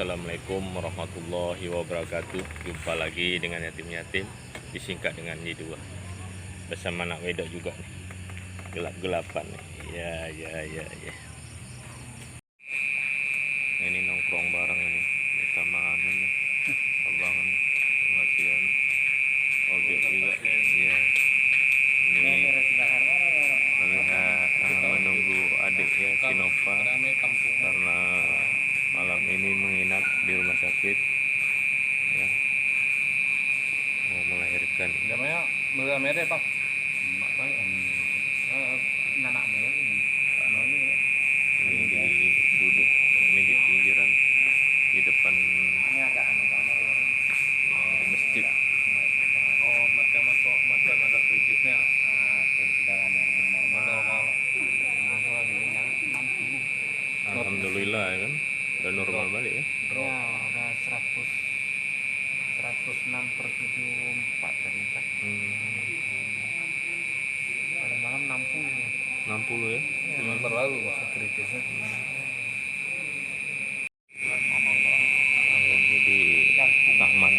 Assalamualaikum warahmatullahi wabarakatuh. Jumpa lagi dengan yatim-yatim, disingkat dengan Y2. Bersama anak wedok juga nih. Gelap-gelapan nih. Ya. Ini nongkrong bareng ini sama ini abang ini kemasian ojek juga. Ya. Ini menunggu adik ya si Nova karena malam ini menginap di rumah sakit ya, mau melahirkan. Namanya mưa mé đây Pak. Anak mưa Ini di duduk ini di pinggiran di depan masjid. oh macam ada kritisnya. Sedangkan yang normal. Kalau di yang 60. Alhamdulillah ya kan udah normal balik ya. Ya udah 106/74 tadi Pak. Paling malam 60 ya. Cuma terlalu masa kritisnya. Ini di taman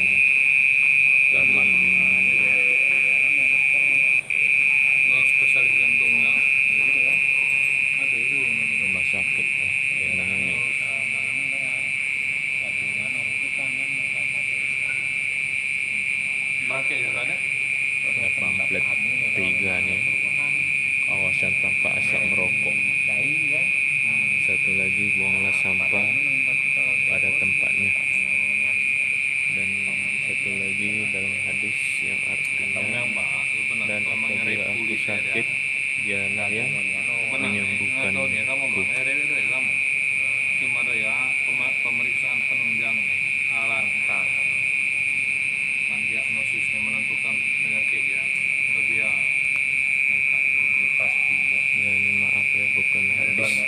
Spesialis jantungnya ada itu rumah sakit ya. Ini ada pamflet 3 nih, kawasan tanpa asap merokok. Satu lagi, buanglah sampah pada tempatnya. Dan satu lagi dalam hadis yang artinya, dan apabila aku sakit, dialah yang menyembuhkanku. Cuma ada ya pemeriksaan penunjang alat diagnosisnya menentukan penyakit ya lebih ya pasti Ya ini maaf ya, bukan hadis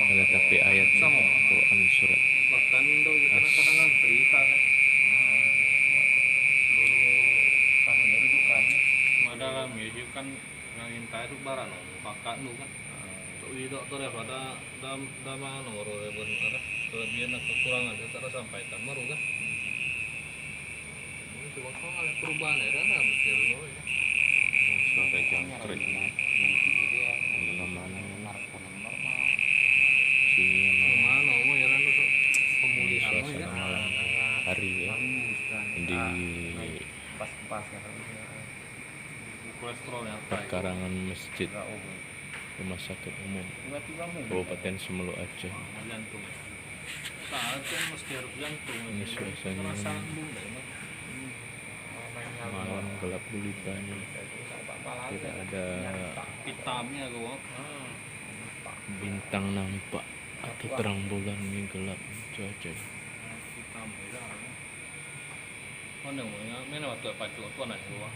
tetapi ayat Quran surat bahkan Indo kadang-kadang cerita kan kan rujukan madalam ya kan ngangin tayo baran pakat lu kan so itu tuh ya pada dama nomor ada kelebihan atau kekurangan kita sampaikan baru kan cuma kalau ada perubahan ya kan mesti dulu ya suara jangkrik mana mana mau ya tuh pemulihan suasana malam hari ya di perkarangan masjid rumah sakit umum Kabupaten Semeru Aceh. Ini suasananya malam gelap gulitanya, tidak ada hitamnya gua bintang nampak atau terang bulan, ini gelap cuaca. hitam beda mana mana waktu pacu tuan aja gua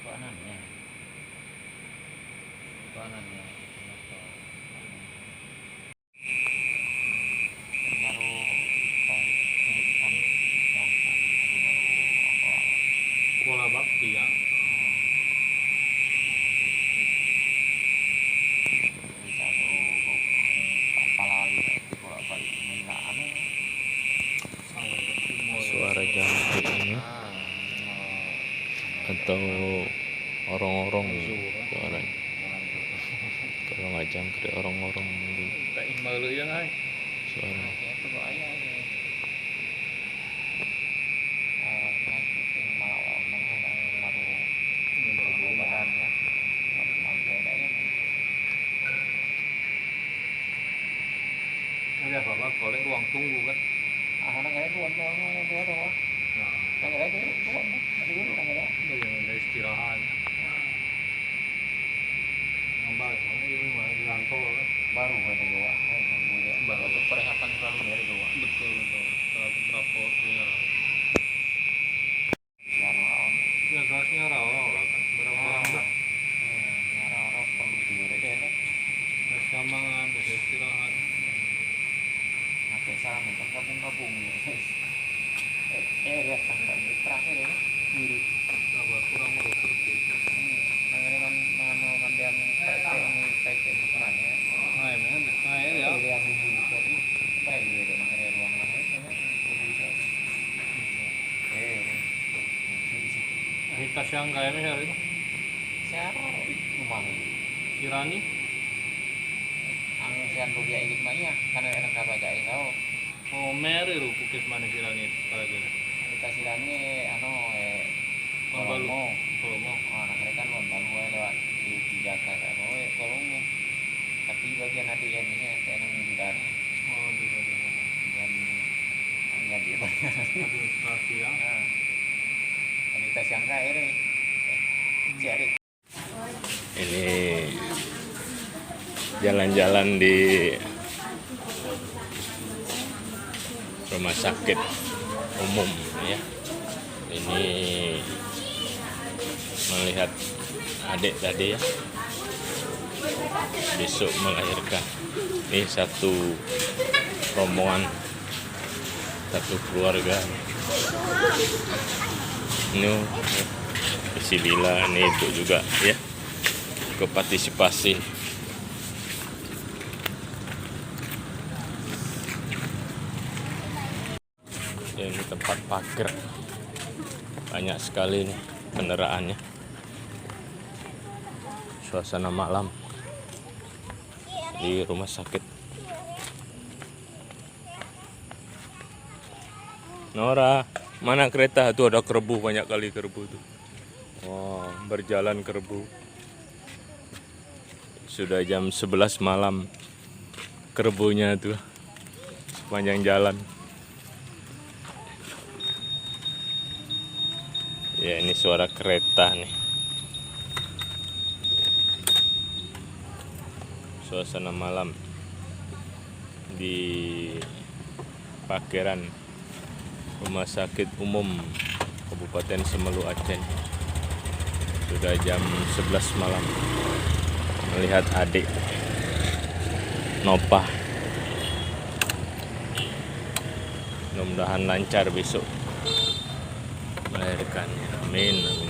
tuanannya Kuala Bakti ya. Suara jangkrik ini atau orang-orang suaranya. Kalau nggak jangkrik orang-orang di suara. Ada bapak kolek ruang tunggu kan? Ada istirahat. Nambah, ini mah di kantor kan? Baru ada gua. Baru untuk persiapan selalu dari gua. Betul. Setelah beberapa ya. Ya gasnya rawa kan berapa orang? Rawa perlu tidur aja kan? Kesamangan, bisa istirahat. Pakai salam kampung-kampung lihat sampai terakhir ya mirip agak kurang merusuk mengenai mandian kayak sebenarnya ya yang baik gitu makanya ruang Syangga ya hari itu. Siapa rumah Kirani. ang sian rupiah ikut maknya karena orang kabar jaya kau Oh, Mary ru pukis mana Kirani para gini. kita silangnya Balu. kolongo Kalau mau. anak mereka non balu lewat di Jakarta kan kolongo tapi bagian adiknya ini yang tidak Oh, di dan jadi banyak administrasi ya. kita sangka ini jadi Ini jalan-jalan di rumah sakit umum ya. Ini melihat adik tadi ya, besok melahirkan. Ini satu rombongan, satu keluarga. Ini isi Lila, ini itu juga ya, ke partisipasi. Ya, ini tempat parkir, banyak sekali nih kendaraannya. Suasana malam di rumah sakit. Nora, mana kereta tuh? Ada kerbau, banyak kali kerbau tuh. Wah, berjalan kerbau. Sudah jam 11 malam, kerbaunya tuh sepanjang jalan. Ya, ini suara kereta nih. Suasana malam di parkiran Rumah Sakit Umum Kabupaten Semelu Aceh. Sudah jam 11 malam. Melihat adik Nopah. Mudah-mudahan lancar besok melahirkannya. Amin.